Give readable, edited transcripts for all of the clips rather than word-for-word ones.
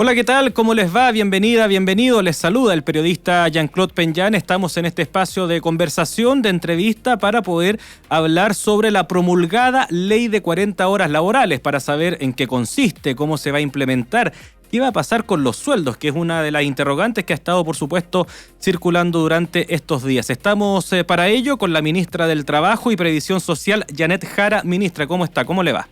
Hola, ¿qué tal? ¿Cómo les va? Bienvenida, bienvenido. Les saluda el periodista Jean-Claude Penyan. Estamos en este espacio de conversación, de entrevista, para poder hablar sobre la promulgada Ley de 40 horas laborales, para saber en qué consiste, cómo se va a implementar, qué va a pasar con los sueldos, que es una de las interrogantes que ha estado, por supuesto, circulando durante estos días. Estamos para ello con la ministra del Trabajo y Previsión Social, Janet Jara. Ministra, ¿cómo está? ¿Cómo le va?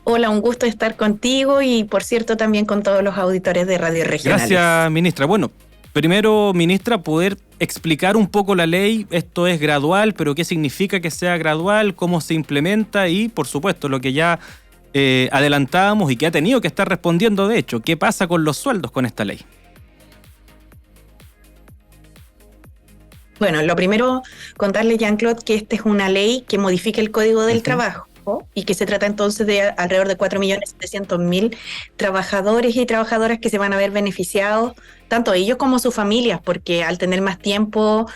Hola, un gusto estar contigo y, por cierto, también con todos los auditores de Radio Regionales. Gracias, ministra. Bueno, primero, ministra, poder explicar un poco la ley. Esto es gradual, pero ¿qué significa que sea gradual? ¿Cómo se implementa? Y, por supuesto, lo que ya adelantábamos y que ha tenido que estar respondiendo, de hecho, ¿qué pasa con los sueldos con esta ley? Bueno, lo primero, contarle, Jean-Claude, que esta es una ley que modifica el Código del Trabajo y que se trata entonces de alrededor de 4.700.000 trabajadores y trabajadoras que se van a ver beneficiados, tanto ellos como sus familias, porque al tener más tiempo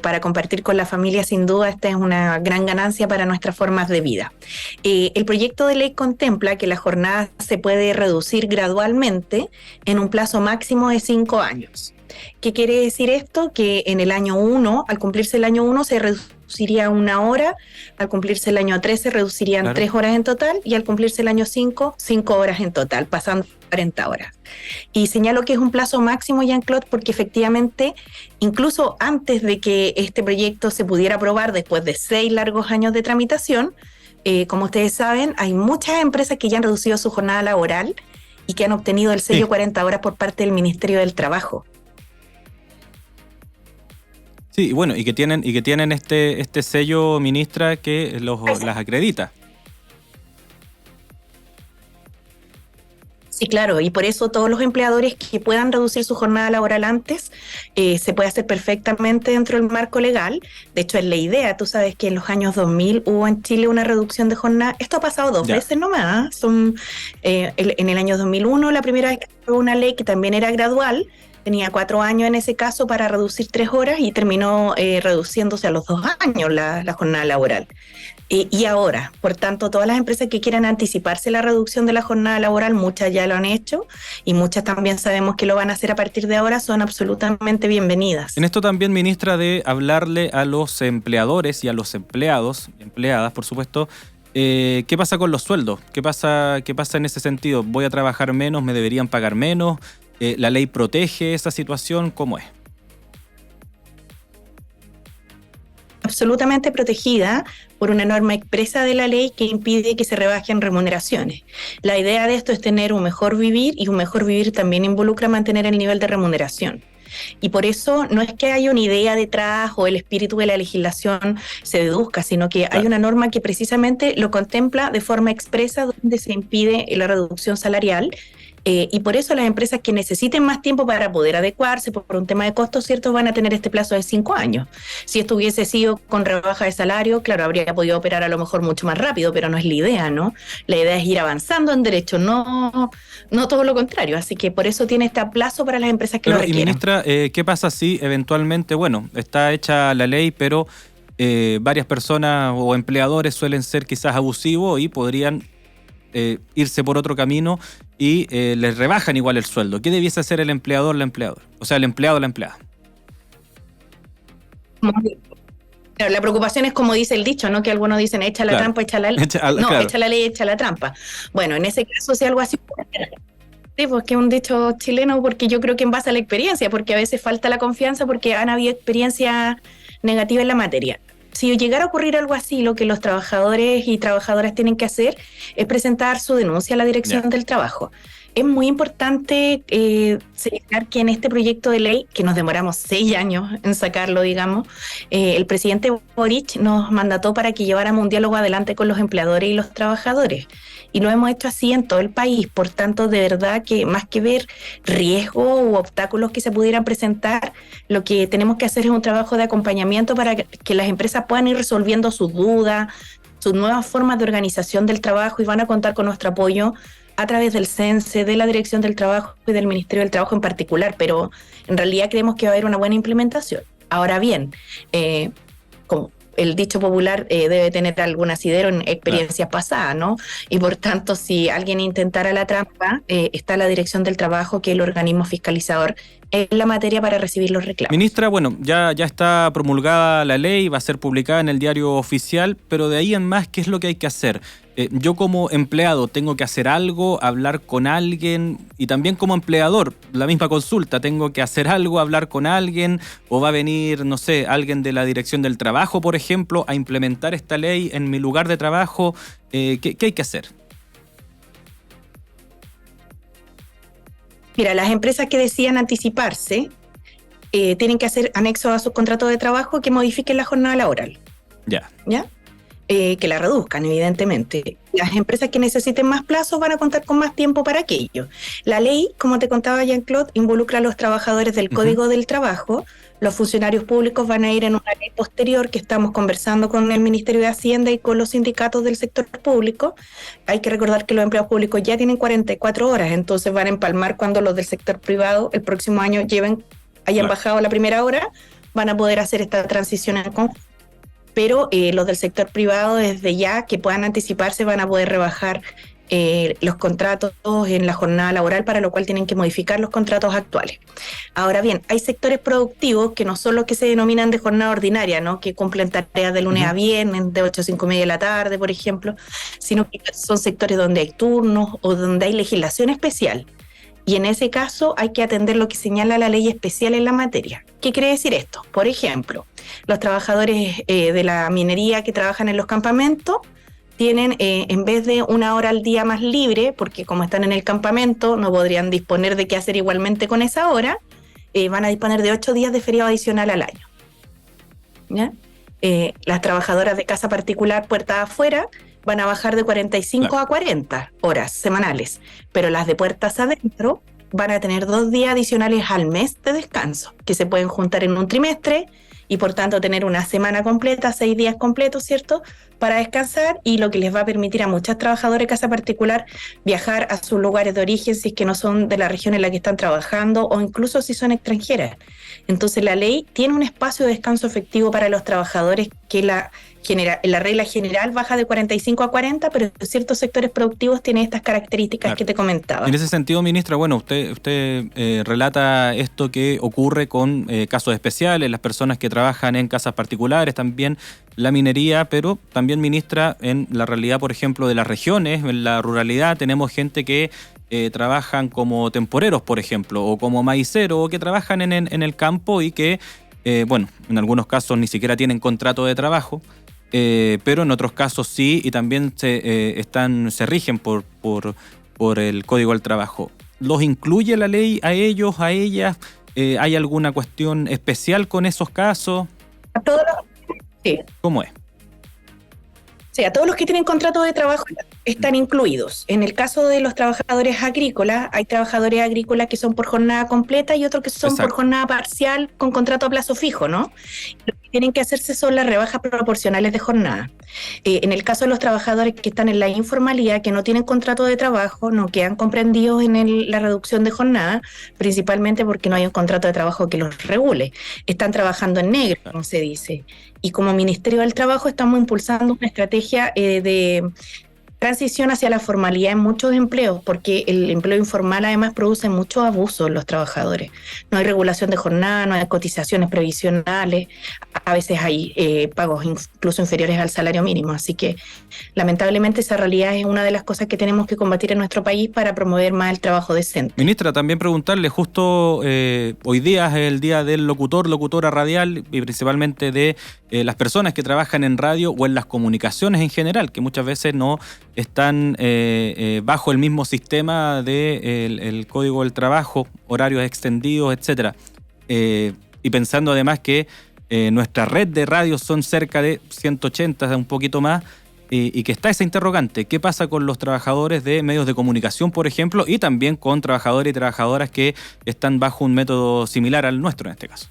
para compartir con la familia, sin duda, esta es una gran ganancia para nuestras formas de vida. El proyecto de ley contempla que la jornada se puede reducir gradualmente en un plazo máximo de 5 años. ¿Qué quiere decir esto? Que en el año 1, al cumplirse el año 1, se reduciría 1 hora, al cumplirse el año 3 se reducirían 3 horas en total, y al cumplirse el año 5, 5 horas en total, pasando a 40 horas. Y señalo que es un plazo máximo, Jean-Claude, porque efectivamente, incluso antes de que este proyecto se pudiera aprobar, después de 6 largos años de tramitación, como ustedes saben, hay muchas empresas que ya han reducido su jornada laboral y que han obtenido el sello 40 horas por parte del Ministerio del Trabajo. Sí, bueno, y que tienen este sello, ministra, que las acredita. Sí, claro, y por eso todos los empleadores que puedan reducir su jornada laboral antes, se puede hacer perfectamente dentro del marco legal. De hecho, es la idea. Tú sabes que en los años 2000 hubo en Chile una reducción de jornada. Esto ha pasado 2 veces nomás. En el año 2001, la primera vez que hubo una ley que también era gradual. Tenía 4 años en ese caso para reducir 3 horas y terminó reduciéndose a los 2 años la jornada laboral. Y ahora, por tanto, todas las empresas que quieran anticiparse la reducción de la jornada laboral, muchas ya lo han hecho y muchas también sabemos que lo van a hacer a partir de ahora, son absolutamente bienvenidas. En esto también, ministra, de hablarle a los empleadores y a los empleados, empleadas, por supuesto, ¿qué pasa con los sueldos? ¿Qué pasa en ese sentido? ¿Voy a trabajar menos? ¿Me deberían pagar menos? ¿La ley protege esa situación? ¿Cómo es? Absolutamente protegida por una norma expresa de la ley que impide que se rebajen remuneraciones. La idea de esto es tener un mejor vivir, y un mejor vivir también involucra mantener el nivel de remuneración. Y por eso no es que haya una idea detrás o el espíritu de la legislación se deduzca, sino que hay una norma que precisamente lo contempla de forma expresa, donde se impide la reducción salarial. Y por eso las empresas que necesiten más tiempo para poder adecuarse por un tema de costos, ¿cierto?, van a tener este plazo de 5 años. Si esto hubiese sido con rebaja de salario, claro, habría podido operar a lo mejor mucho más rápido, pero no es la idea, ¿no? La idea es ir avanzando en derecho, no todo lo contrario. Así que por eso tiene este plazo para las empresas que lo requieran. Y ministra, ¿qué pasa si eventualmente, bueno, está hecha la ley, pero varias personas o empleadores suelen ser quizás abusivos y podrían irse por otro camino y les rebajan igual el sueldo? ¿Qué debiese hacer el empleador, la empleadora? O sea, el empleado, la empleada. La preocupación es, como dice el dicho, ¿no? Que algunos dicen, echa la trampa, echa la ley. Echa la ley, echa la trampa. Bueno, en ese caso, si algo así... Sí, pues que es un dicho chileno, porque yo creo que en base a la experiencia, porque a veces falta la confianza porque han habido experiencias negativas en la materia. Si llegara a ocurrir algo así, lo que los trabajadores y trabajadoras tienen que hacer es presentar su denuncia a la Dirección del Trabajo. Es muy importante señalar que en este proyecto de ley, que nos demoramos 6 años en sacarlo, digamos, el presidente Boric nos mandató para que lleváramos un diálogo adelante con los empleadores y los trabajadores. Y lo hemos hecho así en todo el país. Por tanto, de verdad que más que ver riesgos u obstáculos que se pudieran presentar, lo que tenemos que hacer es un trabajo de acompañamiento para que las empresas puedan ir resolviendo sus dudas, sus nuevas formas de organización del trabajo, y van a contar con nuestro apoyo a través del CENSE, de la Dirección del Trabajo y del Ministerio del Trabajo en particular, pero en realidad creemos que va a haber una buena implementación. Ahora bien, como el dicho popular debe tener algún asidero en experiencias pasadas, ¿no? Y por tanto, si alguien intentara la trampa, está la Dirección del Trabajo, que es el organismo fiscalizador en la materia para recibir los reclamos. Ministra, bueno, ya está promulgada la ley, va a ser publicada en el diario oficial, pero de ahí en más, ¿qué es lo que hay que hacer? Yo como empleado tengo que hacer algo, hablar con alguien, y también como empleador, la misma consulta, tengo que hacer algo, hablar con alguien, o va a venir, no sé, alguien de la Dirección del Trabajo, por ejemplo, a implementar esta ley en mi lugar de trabajo. ¿Qué hay que hacer? Mira, las empresas que decidan anticiparse tienen que hacer anexos a sus contratos de trabajo que modifiquen la jornada laboral. Ya. Que la reduzcan, evidentemente. Las empresas que necesiten más plazos van a contar con más tiempo para aquello. La ley, como te contaba Jean-Claude, involucra a los trabajadores del Código del Trabajo. Los funcionarios públicos van a ir en una ley posterior que estamos conversando con el Ministerio de Hacienda y con los sindicatos del sector público. Hay que recordar que los empleados públicos ya tienen 44 horas, entonces van a empalmar cuando los del sector privado el próximo año hayan bajado la primera hora, van a poder hacer esta transición en conjunto. Pero los del sector privado, desde ya que puedan anticiparse, van a poder rebajar los contratos en la jornada laboral, para lo cual tienen que modificar los contratos actuales. Ahora bien, hay sectores productivos que no son los que se denominan de jornada ordinaria, ¿no? Que cumplen tareas de lunes a viernes, de 8 a 5:30 de la tarde, por ejemplo, sino que son sectores donde hay turnos o donde hay legislación especial. Y en ese caso hay que atender lo que señala la ley especial en la materia. ¿Qué quiere decir esto? Por ejemplo, los trabajadores de la minería que trabajan en los campamentos tienen, en vez de 1 hora al día más libre, porque como están en el campamento no podrían disponer de qué hacer igualmente con esa hora, van a disponer de 8 días de feriado adicional al año. ¿Ya? Las trabajadoras de casa particular puertas afuera van a bajar de 45 a 40 horas semanales, pero las de puertas adentro van a tener 2 días adicionales al mes de descanso, que se pueden juntar en un trimestre y por tanto tener una semana completa, 6 días completos, ¿cierto?, para descansar, y lo que les va a permitir a muchas trabajadoras de casa particular viajar a sus lugares de origen si es que no son de la región en la que están trabajando o incluso si son extranjeras. Entonces la ley tiene un espacio de descanso efectivo para los trabajadores que la regla general baja de 45 a 40, pero en ciertos sectores productivos tiene estas características que te comentaba. En ese sentido, ministra, bueno, usted relata esto que ocurre con casos especiales, las personas que trabajan en casas particulares, también la minería, pero también, ministra, en la realidad, por ejemplo, de las regiones, en la ruralidad, tenemos gente que trabajan como temporeros, por ejemplo, o como maiceros, o que trabajan en el campo y que, bueno, en algunos casos ni siquiera tienen contrato de trabajo, pero en otros casos sí, y también se rigen por el Código del Trabajo. ¿Los incluye la ley a ellos, a ellas? ¿Hay alguna cuestión especial con esos casos? A todos sí. ¿Cómo es? Sí, a todos los que tienen contrato de trabajo están incluidos. En el caso de los trabajadores agrícolas, hay trabajadores agrícolas que son por jornada completa y otros que son por jornada parcial con contrato a plazo fijo, ¿no? Lo que tienen que hacerse son las rebajas proporcionales de jornada. En el caso de los trabajadores que están en la informalidad, que no tienen contrato de trabajo, no quedan comprendidos en la reducción de jornada, principalmente porque no hay un contrato de trabajo que los regule. Están trabajando en negro, como se dice. Y como Ministerio del Trabajo estamos impulsando una estrategia de transición hacia la formalidad en muchos empleos, porque el empleo informal además produce muchos abusos en los trabajadores. No hay regulación de jornada, no hay cotizaciones previsionales, a veces hay pagos incluso inferiores al salario mínimo. Así que lamentablemente esa realidad es una de las cosas que tenemos que combatir en nuestro país para promover más el trabajo decente. Ministra, también preguntarle, justo hoy día es el día del locutora radial y principalmente de las personas que trabajan en radio o en las comunicaciones en general, que muchas veces no están bajo el mismo sistema del Código del Trabajo, horarios extendidos, etcétera. Y pensando además que nuestra red de radios son cerca de 180, un poquito más, y que está esa interrogante: ¿qué pasa con los trabajadores de medios de comunicación, por ejemplo, y también con trabajadores y trabajadoras que están bajo un método similar al nuestro en este caso?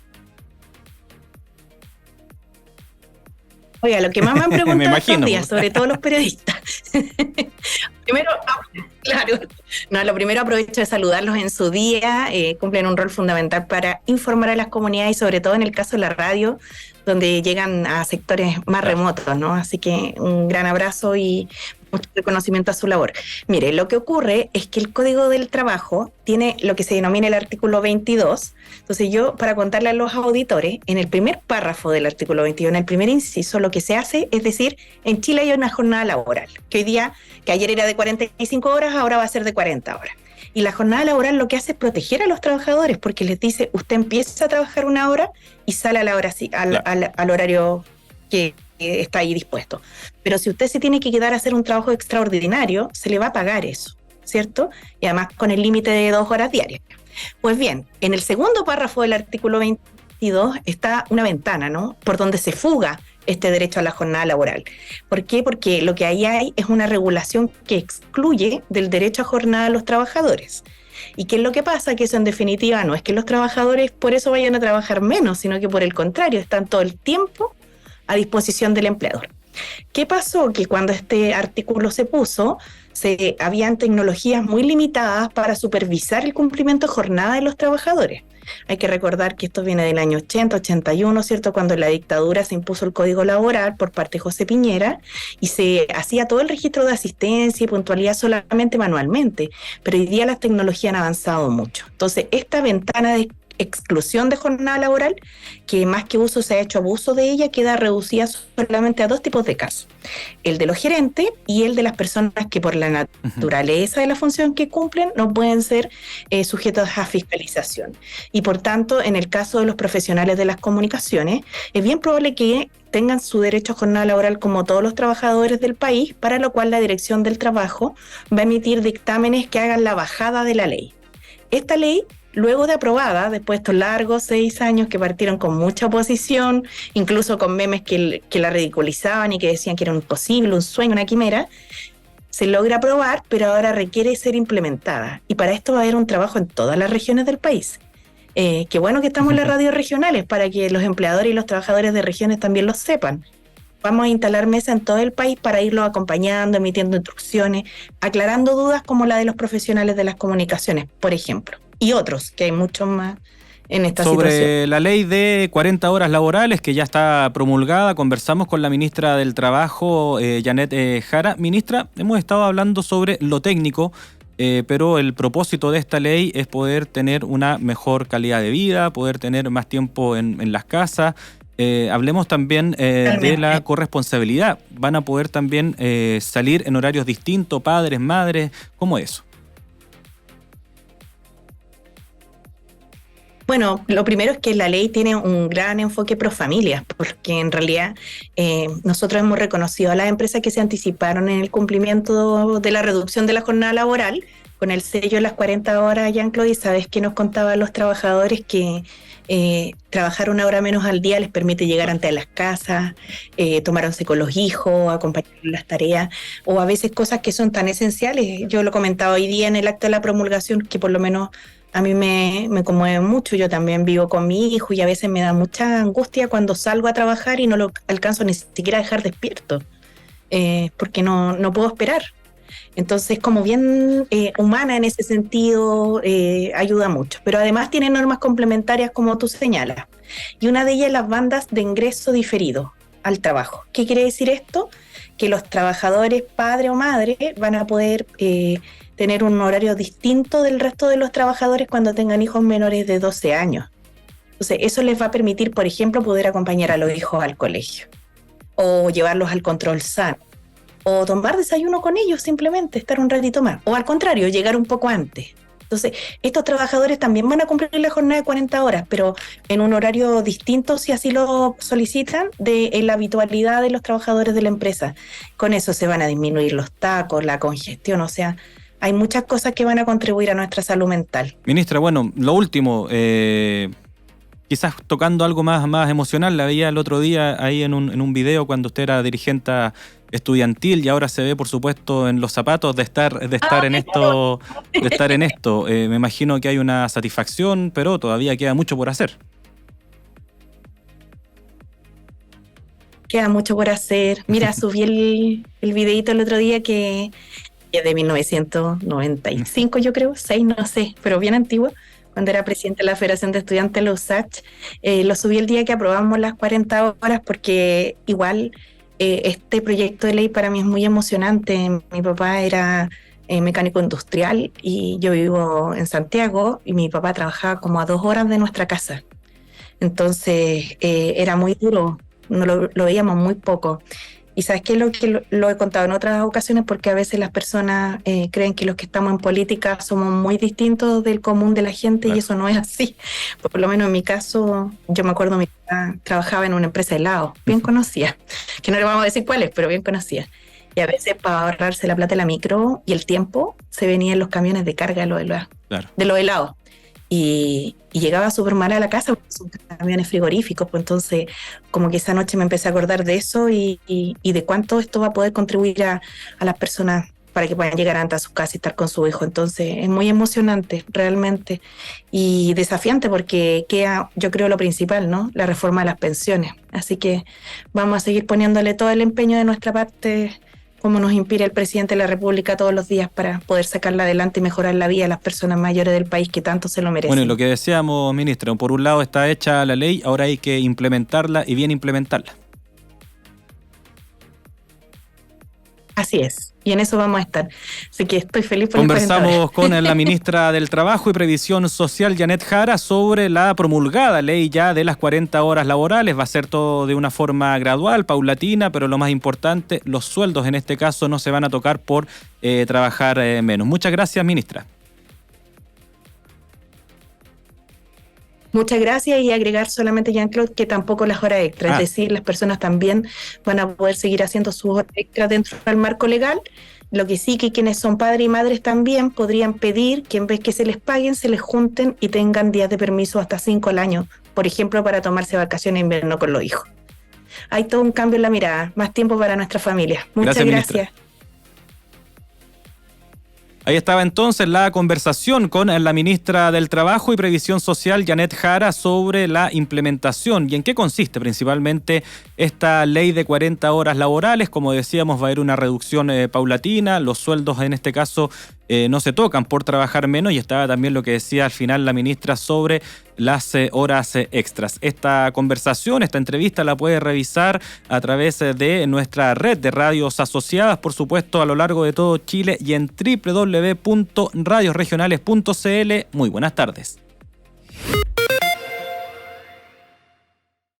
Oiga, lo que más me han preguntado estos días, sobre todo los periodistas. Lo primero aprovecho de saludarlos en su día. Cumplen un rol fundamental para informar a las comunidades y sobre todo en el caso de la radio, donde llegan a sectores más remotos, ¿no? Así que un gran abrazo y mucho reconocimiento a su labor. Mire, lo que ocurre es que el Código del Trabajo tiene lo que se denomina el artículo 22. Entonces yo, para contarle a los auditores, en el primer párrafo del artículo 22, en el primer inciso, lo que se hace es decir, en Chile hay una jornada laboral, que hoy día, que ayer era de 45 horas, ahora va a ser de 40 horas. Y la jornada laboral lo que hace es proteger a los trabajadores, porque les dice, usted empieza a trabajar una hora y sale a la hora, al horario que está ahí dispuesto. Pero si usted se tiene que quedar a hacer un trabajo extraordinario, se le va a pagar eso, ¿cierto? Y además con el límite de 2 horas diarias. Pues bien, en el segundo párrafo del artículo 22 está una ventana, ¿no? Por donde se fuga este derecho a la jornada laboral. ¿Por qué? Porque lo que ahí hay es una regulación que excluye del derecho a jornada a los trabajadores. ¿Y qué es lo que pasa? Que eso en definitiva no es que los trabajadores por eso vayan a trabajar menos, sino que por el contrario, están todo el tiempo a disposición del empleador. ¿Qué pasó? Que cuando este artículo se puso, habían tecnologías muy limitadas para supervisar el cumplimiento de jornada de los trabajadores. Hay que recordar que esto viene del año 80, 81, ¿cierto? Cuando en la dictadura se impuso el Código Laboral por parte de José Piñera y se hacía todo el registro de asistencia y puntualidad solamente manualmente. Pero hoy día las tecnologías han avanzado mucho. Entonces, esta ventana de exclusión de jornada laboral, que más que uso se ha hecho abuso de ella, queda reducida solamente a 2 tipos de casos: el de los gerentes y el de las personas que por la naturaleza de la función que cumplen no pueden ser sujetos a fiscalización. Y por tanto, en el caso de los profesionales de las comunicaciones, es bien probable que tengan su derecho a jornada laboral como todos los trabajadores del país, para lo cual la Dirección del Trabajo va a emitir dictámenes que hagan la bajada de la ley. Esta ley, luego de aprobada, después de estos largos 6 años que partieron con mucha oposición, incluso con memes que la ridiculizaban y que decían que era imposible, un sueño, una quimera, se logra aprobar, pero ahora requiere ser implementada. Y para esto va a haber un trabajo en todas las regiones del país. Qué bueno que estamos en las radios regionales para que los empleadores y los trabajadores de regiones también lo sepan. Vamos a instalar mesas en todo el país para irlos acompañando, emitiendo instrucciones, aclarando dudas como la de los profesionales de las comunicaciones, por ejemplo. Y otros, que hay muchos más en esta situación. Sobre la ley de 40 horas laborales, que ya está promulgada, conversamos con la ministra del Trabajo, Janet Jara. Ministra, hemos estado hablando sobre lo técnico, pero el propósito de esta ley es poder tener una mejor calidad de vida, poder tener más tiempo en las casas. Hablemos también de la corresponsabilidad. ¿Van a poder también salir en horarios distintos, padres, madres? ¿Cómo es eso? Bueno, lo primero es que la ley tiene un gran enfoque pro familia, porque en realidad nosotros hemos reconocido a las empresas que se anticiparon en el cumplimiento de la reducción de la jornada laboral, con el sello de las 40 horas, Jean-Claude, y sabes que nos contaban los trabajadores que trabajar 1 hora menos al día les permite llegar antes a las casas, tomarse con los hijos, acompañar en las tareas, o a veces cosas que son tan esenciales. Yo lo comentaba hoy día en el acto de la promulgación, que por lo menos a mí me conmueve mucho. Yo también vivo con mi hijo y a veces me da mucha angustia cuando salgo a trabajar y no lo alcanzo ni siquiera a dejar despierto, porque no puedo esperar. Entonces, como bien humana en ese sentido, ayuda mucho. Pero además tiene normas complementarias, como tú señalas. Y una de ellas es las bandas de ingreso diferido al trabajo. ¿Qué quiere decir esto? Que los trabajadores, padre o madre, van a poder tener un horario distinto del resto de los trabajadores cuando tengan hijos menores de 12 años. Entonces, eso les va a permitir, por ejemplo, poder acompañar a los hijos al colegio o llevarlos al control sano, o tomar desayuno con ellos, simplemente estar un ratito más, o al contrario, llegar un poco antes. Entonces, estos trabajadores también van a cumplir la jornada de 40 horas, pero en un horario distinto, si así lo solicitan, de la habitualidad de los trabajadores de la empresa. Con eso se van a disminuir los tacos, la congestión, o sea, hay muchas cosas que van a contribuir a nuestra salud mental. Ministra, bueno, lo último, quizás tocando algo más emocional, la veía el otro día ahí en un video cuando usted era dirigente estudiantil y ahora se ve, por supuesto, en los zapatos de estar en esto. Me imagino que hay una satisfacción, pero todavía queda mucho por hacer. Queda mucho por hacer. Mira, subí el videíto el otro día que es de 1995, yo creo, 6, no sé, pero bien antiguo, cuando era presidente de la Federación de Estudiantes de la USACH. Lo subí el día que aprobamos las 40 horas porque igual este proyecto de ley para mí es muy emocionante. Mi papá era mecánico industrial y yo vivo en Santiago y mi papá trabajaba como a 2 horas de nuestra casa. Entonces era muy duro, no lo veíamos muy poco. Y sabes qué, lo he contado en otras ocasiones porque a veces las personas creen que los que estamos en política somos muy distintos del común de la gente. Claro. Y eso no es así. Por lo menos en mi caso, yo me acuerdo mi papá trabajaba en una empresa de helado, bien conocida, que no le vamos a decir cuál es, pero bien conocida. Y a veces para ahorrarse la plata de la micro y el tiempo, se venían los camiones de carga de los helados. Claro. De los helados. Y llegaba súper mal a la casa porque son camiones frigoríficos, pues entonces como que esa noche me empecé a acordar de eso y de cuánto esto va a poder contribuir a las personas para que puedan llegar antes a sus casas y estar con su hijo. Entonces es muy emocionante realmente y desafiante porque queda, yo creo, lo principal, ¿no? La reforma de las pensiones. Así que vamos a seguir poniéndole todo el empeño de nuestra parte, como nos inspira el presidente de la República todos los días para poder sacarla adelante y mejorar la vida de las personas mayores del país que tanto se lo merecen. Bueno, y lo que decíamos, ministra, por un lado está hecha la ley, ahora hay que implementarla y bien implementarla. Así es, y en eso vamos a estar. Así que estoy feliz por Conversamos con la ministra del Trabajo y Previsión Social, Janet Jara, sobre la promulgada ley ya de las 40 horas laborales. Va a ser todo de una forma gradual, paulatina, pero lo más importante, los sueldos en este caso no se van a tocar por trabajar menos. Muchas gracias, ministra. Muchas gracias y agregar solamente, Jean-Claude, que tampoco las horas extras, es decir, las personas también van a poder seguir haciendo sus horas extras dentro del marco legal. Lo que sí, que quienes son padres y madres también podrían pedir que en vez que se les paguen, se les junten y tengan días de permiso hasta 5 al año, por ejemplo, para tomarse vacaciones de invierno con los hijos. Hay todo un cambio en la mirada, más tiempo para nuestra familia. Muchas gracias. Ahí estaba entonces la conversación con la ministra del Trabajo y Previsión Social, Janet Jara, sobre la implementación y en qué consiste principalmente esta ley de 40 horas laborales. Como decíamos, va a haber una reducción paulatina, los sueldos en este caso no se tocan por trabajar menos y estaba también lo que decía al final la ministra sobre las horas extras. Esta conversación, esta entrevista la puede revisar a través de nuestra red de radios asociadas, por supuesto, a lo largo de todo Chile y en www.radiosregionales.cl. Muy buenas tardes.